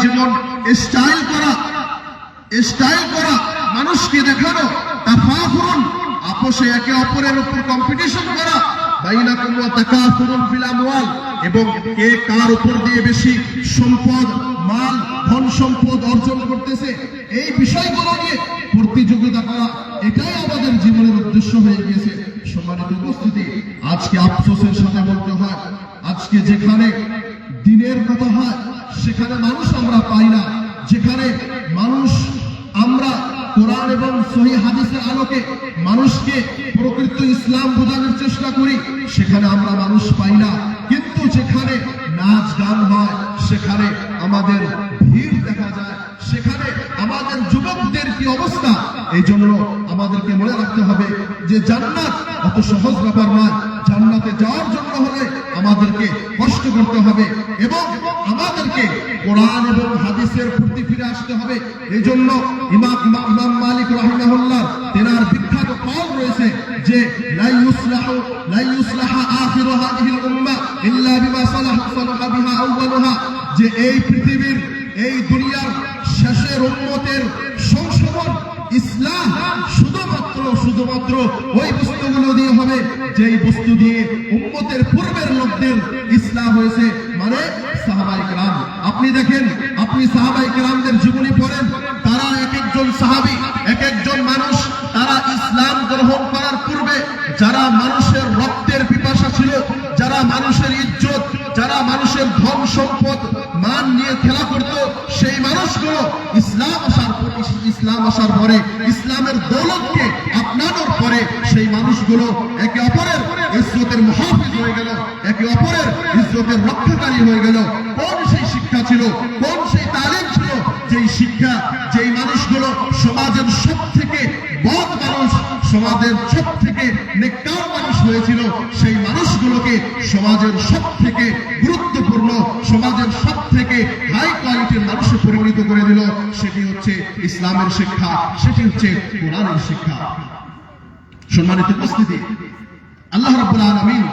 জীবন style করা, মানুষকে দেখানো, তাফাখুরুন, আপোষে একে অপরের উপর কম্পিটিশন করা, বাইনাকুম ওয়া তাকাসুরুন ফিল আমওয়াল, এবং কে কার উপর দিয়ে বেশি সম্পদ, মাল, ধন সম্পদ অর্জন করতেছে, এই বিষয়গুলো নিয়ে প্রতিযোগিতা করা, এটাই আমাদের জীবনের উদ্দেশ্য হয়ে গিয়েছে। সম্মানিত উপস্থিতি, আজকে আফসোসের সাথে বলতে হয়, আজকে যেখানে দিনের কথা হয় সেখানে মানুষ আমরা পাই না, যেখানে মানুষ আমরা কোরআন এবং সহিহ হাদিসের আলোকে মানুষকে প্রকৃত ইসলাম বোঝানোর চেষ্টা করি, সেখানে আমরা মানুষ পাই না। কিন্তু যেখানে নাচ গান হয় সেখানে আমাদের ভিড় দেখা যায়, সেখানে আমাদের যুবকদের কি অবস্থা। এই জন্য আমাদেরকে মনে রাখতে হবে যে জান্নাত অত সহজ ব্যাপার নয়। জান্নাতে যাওয়ার জন্য হলে আমাদেরকে কষ্ট করতে হবে এবং আমাদেরকে কোরআন এবং হাদিসের প্রতি ফিরে আসতে হবে। এই জন্য ইমাম মালিক রাহিমাহুল্লাহ তেনার বিখ্যাত কওল রয়েছে যে লা ইউসলাহা আখিরু হাদিহিল উম্মাহ ইল্লা বিমা সালাহা বিহা আউয়ালুহা, যে এই পৃথিবীর, এই দুনিয়ার শেষের উম্মতের সংশোধন, ইসলাম শুধুমাত্র ওই বস্তুগুলো দিয়ে হবে যেই বস্তু দিয়ে উম্মতের পূর্বের লোকদের ইসলাম হয়েছে, মানে সাহাবায়ে কেরাম। আপনি দেখেন, আপনি সাহাবায়ে কেরামদের জীবনী পড়েন, তারা এক একজন সাহাবী, এক একজন মানুষ, তারা ইসলাম গ্রহণ করার পূর্বে যারা মানুষের রক্তের পিপাসা ছিল, যারা মানুষের ইজ্জত, যারা মানুষের ধন সম্পদ মান নিয়ে খেলা করত, সেই মানুষগুলো ইসলাম আসার পরে, ইসলামের দৌলতকে আপনানোর পরে সেই মানুষগুলো একে অপরের ইজ্জতের মুহাফিজ হয়ে গেল, একে অপরের ইজ্জতের রক্ষাকারী হয়ে গেল। কোন সেই শিক্ষা ছিল, কোন সেই তালিম ছিল, যেই শিক্ষা, যেই মানুষগুলো সমাজের সব থেকে বদ মানুষ, সমাজের সব থেকে নেককার মানুষ হয়েছিল, সেই মানুষগুলোকে সমাজের সব থেকে গুরুত্বপূর্ণ, সমাজের সব থেকে হাই কোয়ালিটির মানুষে পরিণত করে দিল। সেটি হচ্ছে ইসলামের শিক্ষা, সেটি হচ্ছে কোরআনের শিক্ষা। সম্মানিত উপস্থিতি, আল্লাহ রাব্বুল আলামিন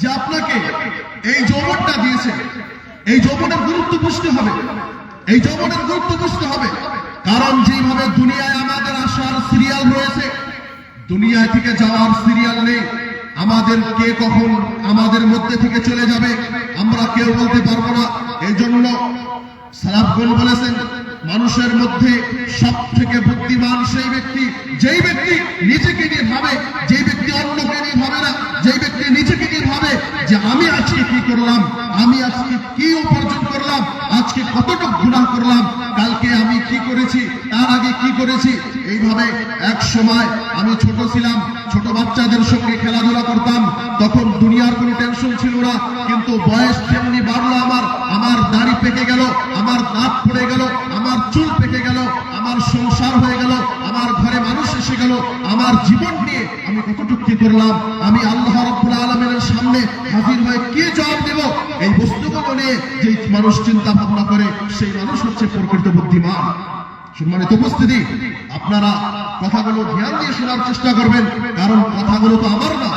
যে আপনাকে এই যৌবনটা দিয়েছে, এই যৌবনের গুরুত্ব বুঝতে হবে, এই যৌবনের গুরুত্ব বুঝতে হবে। কারণ যেভাবে দুনিয়ায় আমাদের আসার সিরিয়াল রয়েছে, দুনিয়া থেকে যাওয়ার সিরিয়াল নেই। আমাদের কে কখন আমাদের মধ্যে থেকে চলে যাবে আমরা কেউ বলতে পারবো না। এই জন্য সালাফগণ বলেছেন, মানুষের মধ্যে সব থেকে বুদ্ধিমান সেই ব্যক্তি, যেই ব্যক্তি নিজেকে নিয়ে ভাবে, যেই ব্যক্তি অন্যকে নিয়ে ভাবে না, যেই ব্যক্তি নিজেকে নিয়ে ভাবে যে আমি আজকে কি করলাম, আমি আজকে কি উপার্জন করলাম, আজকে কতটুকু গুনাহ করলাম, কালকে আমি কি করেছি, তার আগে কি করেছি। এইভাবে এক সময় আমি ছোট ছিলাম, ছোট বাচ্চাদের সঙ্গে খেলাধুলা করতাম, তখন দুনিয়ার কোনো টেনশন ছিল না। কিন্তু বয়স যেমনি বাড়লো, আমার দাড়ি পেকে গেল, আমার দাঁত পড়ে গেল, আমার চুল পেকে গেল, আমার সংসার হয়ে গেল, আমার ঘরে মানুষ এসে গেল, আমার জীবন নিয়ে আমি কতটুকু কি করলাম, আমি আল্লাহ রাব্বুল আলামিনের সামনে হাজির হয়ে কি জবাব দেব, এই বস্তুগুলো নিয়ে যে মানুষ চিন্তা ভাবনা করে, সেই মানুষ হচ্ছে প্রকৃত বুদ্ধিমান। সম্মানিত উপস্থিতি, আপনারা কথাগুলো ধ্যান দিয়ে শোনার চেষ্টা করবেন, কারণ কথাগুলো তো আমার না,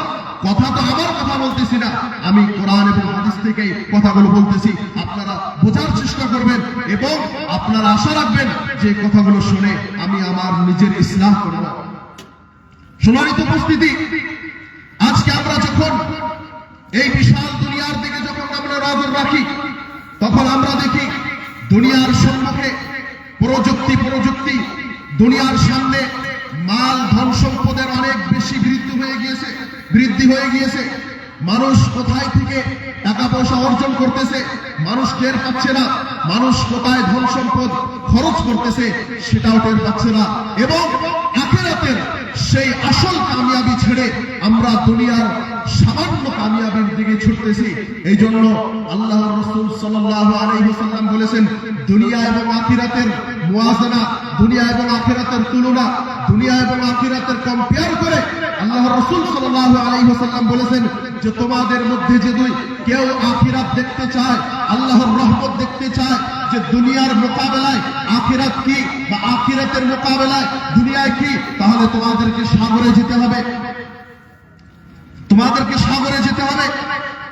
আমার কথা বলতেছি না, আমি কোরআন এবং হাদিস থেকে কথাগুলো বলতেছি। আপনারা বোঝার চেষ্টা করবেন এবং আপনারা আশা রাখবেন যে কথাগুলো শুনে আমি আমার নিজের ইসলাম করব। সম্মানিত উপস্থিতি, আজকে আমরা যখন এই বিশাল দুনিয়ার দিকে যখন আমরা নজর রাখি, তখন আমরা দেখি দুনিয়ার সম্মুখে প্রযুক্তি, দুনিয়ার সামনে মাল, ধন সম্পদের অনেক বেশি বৃদ্ধি হয়ে গিয়েছে। মানুষ কোথায় থেকে টাকা পয়সা অর্জন করতেছে মানুষ টের পাচ্ছে না, মানুষ কোথায় ধন সম্পদ খরচ করতেছে সেটাও টের পাচ্ছে না। এবং আখিরাতের সেই আসল কামিয়াবি ছেড়ে আমরা দুনিয়ার সামান্য কামিয়াবির দিকে ছুটতেছি। এই জন্য আল্লাহর রাসূল সাল্লাল্লাহু আলাইহি ওয়াসাল্লাম বলেছেন, দুনিয়া এবং আখিরাতের মুওয়াজানা, দুনিয়া এবং আখিরাতের তুলনা, দুনিয়া এবং আখিরাতের কম্পেয়ার করে আল্লাহর রাসূল সাল্লাল্লাহু আলাইহি ওয়াসাল্লাম বলেছেন যে তোমাদের মধ্যে যদি কেউ আখিরাত দেখতে চায়, আল্লাহর রহমত দেখতে চায়, যে দুনিয়ার মোকাবেলায় আখিরাত কি বা আখিরাতের মোকাবেলায় দুনিয়ায় কি, তাহলে তোমাদেরকে সাগরে যেতে হবে, তোমাদেরকে সাগরে যেতে হবে।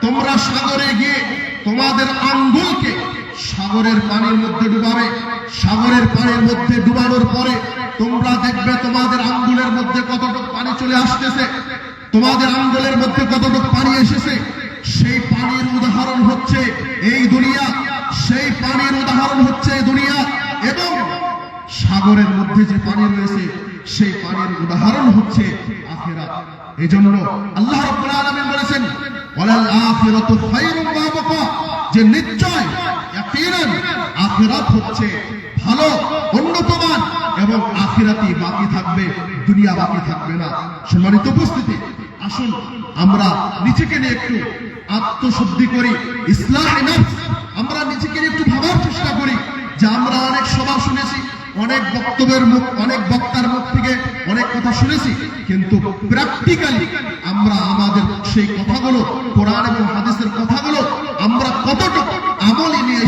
তোমরা সাগরে গিয়ে তোমাদের আঙ্গুলকে সাগরের পানির মধ্যে ডুবাবে। সাগরের পানির মধ্যে ডুবানোর পরে তোমরা দেখবে তোমাদের আঙ্গুলের মধ্যে কতটুকু পানি চলে আসতেছে, তোমাদের আঙ্গুলের মধ্যে কতটুকু পানি এসেছে। সেই পানির উদাহরণ হচ্ছে এই দুনিয়া, সেই পানির উদাহরণ হচ্ছে এই দুনিয়া। এবং সাগরের মধ্যে যে পানি রয়েছে সেই পানির উদাহরণ হচ্ছে আখিরাত। এজন্য আল্লাহ রাব্বুল আলামিন বলেছেন ওয়ালাল আখিরাতু খায়রুম ওয়া আবকা, যে নিশ্চয় ইয়াকিনান আখিরাত হচ্ছে ভালো, উন্নতমান, এবং আখিরাতই বাকি থাকবে, দুনিয়া বাকি থাকবে না। সম্মানিত উপস্থিতি, আসুন আমরা নিজেকে নিয়ে একটু আত্মশুদ্ধি করি, ইসলাহে নফস। আমরা নিজেকে নিয়ে একটু ভাবার চেষ্টা করি যে আমরা অনেক সভা শুনেছি, অনেক অনেক বক্তার মুখ থেকে অনেক কথা শুনেছি, কিন্তু প্র্যাকটিক্যালি আমরা আমাদের সেই কথাগুলো, কোরআন এবং হাদিসের কথাগুলো আমরা কতটুকু আমলে নিয়ে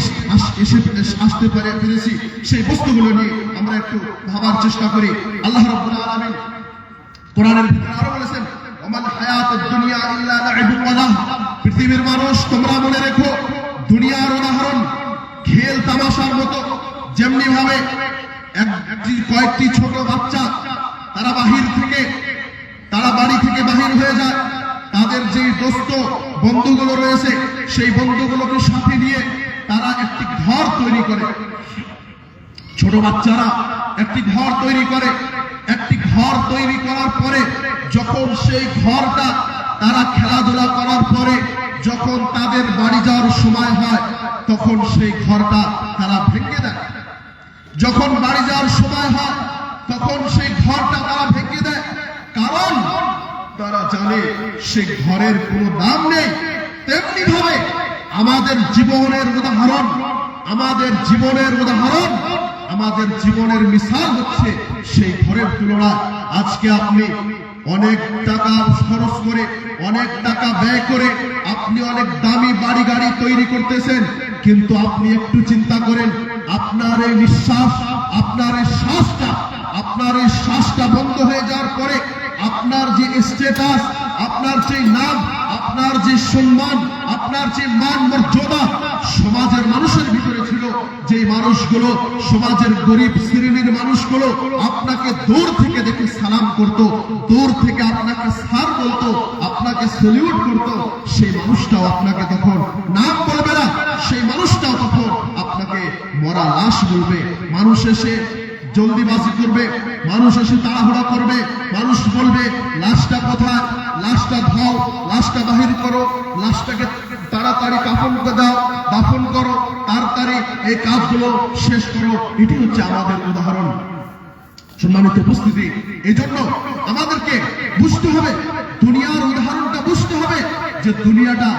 আসতে পেরেছি, সেই বস্তুগুলো নিয়ে আমরা একটু ভাবার চেষ্টা করি। আল্লাহ রাব্বুল আলামিন কোরআনের ভিতরে আরো বলেছেন ওমাল হায়াতুদ দুনিয়া ইল্লা লাইবুন ওয়া লাহব, পৃথিবীর মানুষ তোমরা মনে রেখো দুনিয়ার উদাহরণ খেল তামাশার মতো। যেমনি ভাবে কয়েকটি ছোট বাচ্চা তারা বাড়ি থেকে বাহির হয়ে যায়, তাদের যে দোস্ত বন্ধুগুলো রয়েছে সেই বন্ধুগুলোকে সাথে নিয়ে তারা একটি ঘর তৈরি করে। ছোট বাচ্চারা একটি ঘর তৈরি করে, একটি ঘর তৈরি করার পরে যখন সেই ঘরটা তারা খেলাধুলা করার পরে যখন তাদের বাড়ি যাওয়ার সময় হয় তখন সেই ঘরটা তারা ভেঙে দেয়। যখন বাড়ি যাওয়ার সময় হয় তখন সেই ঘরটা তারা ভেঙে দেয়, কারণ তারা জানে সেই ঘরের কোনো দাম নেই। তেমনি ভাবে আমাদের জীবনের উদাহরণ, আমাদের জীবনের মিসাল হচ্ছে সেই ঘরের তুলনায়। আজকে আপনি অনেক টাকা খরচ করে, অনেক টাকা ব্যয় করে আপনি অনেক দামি বাড়ি গাড়ি তৈরি করতেছেন, কিন্তু আপনি একটু চিন্তা করেন আপনার এই নিঃশ্বাস, আপনার এই শ্বাসটা বন্ধ হয়ে যাওয়ার পরে আপনার যে স্ট্যাটাস, আপনার যে নাম, আপনার যে সম্মান, আপনার যে মান মর্যাদা সমাজের মানুষের ভিতরে ছিল, যে মানুষগুলো সমাজের গরিব শ্রেণীর মানুষগুলো আপনাকে দূর থেকে দেখে সালাম করত, দূর থেকে আপনাকে স্যার বলতো, আপনাকে সেলিউট করত, সেই মানুষটাও আপনাকে তখন নাম বলবে না, সেই মানুষটাও তখন আপনাকে মরা লাশ বলবে। মানুষ এসে জলদিবাজি করবে, মানুষ এসে তাড়াহুড়া করবে, মানুষ বলবে লাশটা কোথায়, লাশটা ধাও, লাশটা বাহির করো, লাশটাকে তাড়াতাড়ি দাফন করো, তাড়াতাড়ি এই কাজগুলো শেষ করো। এটি হচ্ছে আমাদের উদাহরণ। সম্মানিত উপস্থিতি, এই জন্য আমাদেরকে বুঝতে হবে, দুনিয়ার উদাহরণটা বুঝতে হবে যে দুনিয়াটা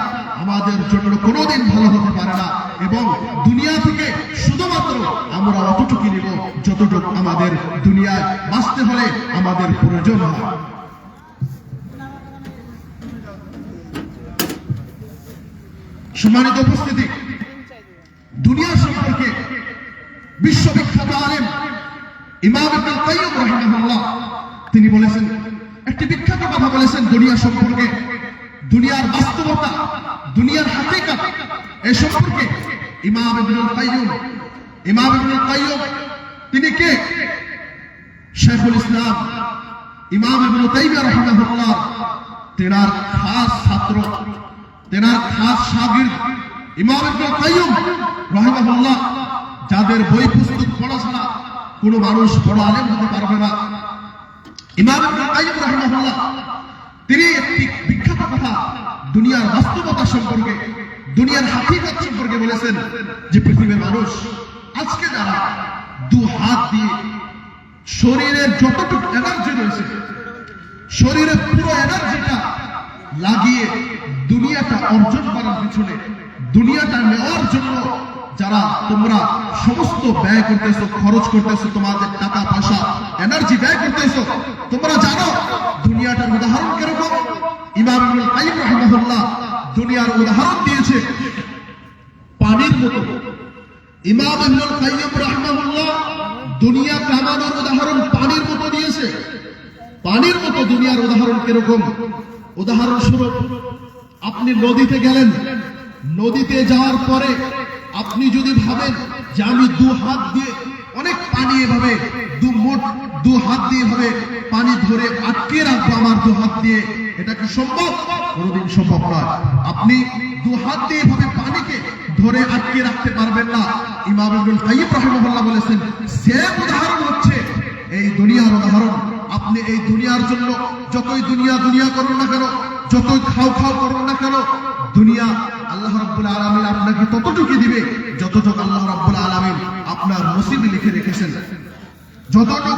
আমাদের জন্য কোনোদিন ভালো হতে পারে না, এবং দুনিয়া থেকে শুধুমাত্র আমরা অতটুকু নিব যতটুকু আমাদের দুনিয়ায় বাঁচতে হলে আমাদের প্রয়োজন হয়। সম্মানিত উপস্থিতি, দুনিয়া সম্পর্কে বিশ্ববিখ্যাত আলেম ইমাম ইবনুল কাইয়্যিম রাহিমাহুল্লাহ তিনি বলেছেন, একটি বিখ্যাত কথা বলেছেন দুনিয়া সম্পর্কে, দুনিয়ার বাস্তবতা, দুনিয়ার হাকিকত, এই সম্পর্কে ইমাম ইবনুল কাইয়্যিম তিনি কে? শেখুল ইসলাম ইমাম ইবনে তাইমিয়া রাহিমাহুল্লাহ তেনার খাস ছাত্র, তেনার খাস শাগির্দ ইমাম ইবনে কাইয়্যিম রাহিমাহুল্লাহ, যাদের বই পুস্তক পড়া ছাড়া কোনো মানুষ বড় আলেম হতে পারবে না। ইমাম ইবনে কাইয়্যিম রাহিমাহুল্লাহ তিনি একটি বিখ্যাত কথা দুনিয়ার বাস্তবতা সম্পর্কে, দুনিয়ার হাকিকত সম্পর্কে বলেছেন যে পৃথিবীর মানুষ আজকে যারা দু হাত দিয়ে শরীরের যতটুকু এনার্জি রয়েছে, শরীরের পুরো এনার্জিটা লাগিয়ে দুনিয়াটা অর্জন করার পিছনে, দুনিয়াটা নেওয়ার জন্য যারা তোমরা সমস্ত ব্যয় করতেছো, খরচ করতেছো, তোমাদের টাকা পয়সা এনার্জি ব্যয় করতেছো, তোমরা জানো দুনিয়াটার উদাহরণ কিরকম? ইমাম ইবনুল কাইয়্যিম রাহিমাহুল্লাহ দুনিয়ার উদাহরণ দিয়েছে পানির মতো। ইমাম ইবনুল কাইয়্যিম রাহিমাহুল্লাহ দুনিয়া কামানোর উদাহরণ পানির মতো দিয়েছে। পানির মতো দুনিয়ার উদাহরণ কিরকম? উদাহরণস্বরূপ আপনি নদীতে গেলেন, নদীতে যাওয়ার পরে আপনি যদি ভাবেন যে আমি দু হাত দিয়ে অনেক পানি এভাবে দু হাত দিয়ে এভাবে পানি ধরে আটকে রাখবো আমার দু হাত দিয়ে, এটা কি সম্ভব? কোনোদিন সম্ভব নয়। আপনি দু হাত দিয়ে এভাবে পানিকে ধরে আটকে রাখতে পারবেন না। ইমাম ইবনুল কাইয়্যিম রাহিমাহুল্লাহ বলেছেন সেম উদাহরণ হচ্ছে এই দুনিয়ার উদাহরণ। আপনি এই দুনিয়ার জন্য যতই দুনিয়া করুন না কেন, যতই খাও করুন না কেন, দুনিয়া আল্লাহ রাব্বুল আলামিন আপনাকে ততটুকু দিবে যতটুকু আল্লাহ রাব্বুল আলামিন আপনার নসিবে লিখে রেখেছেন। যতটুকু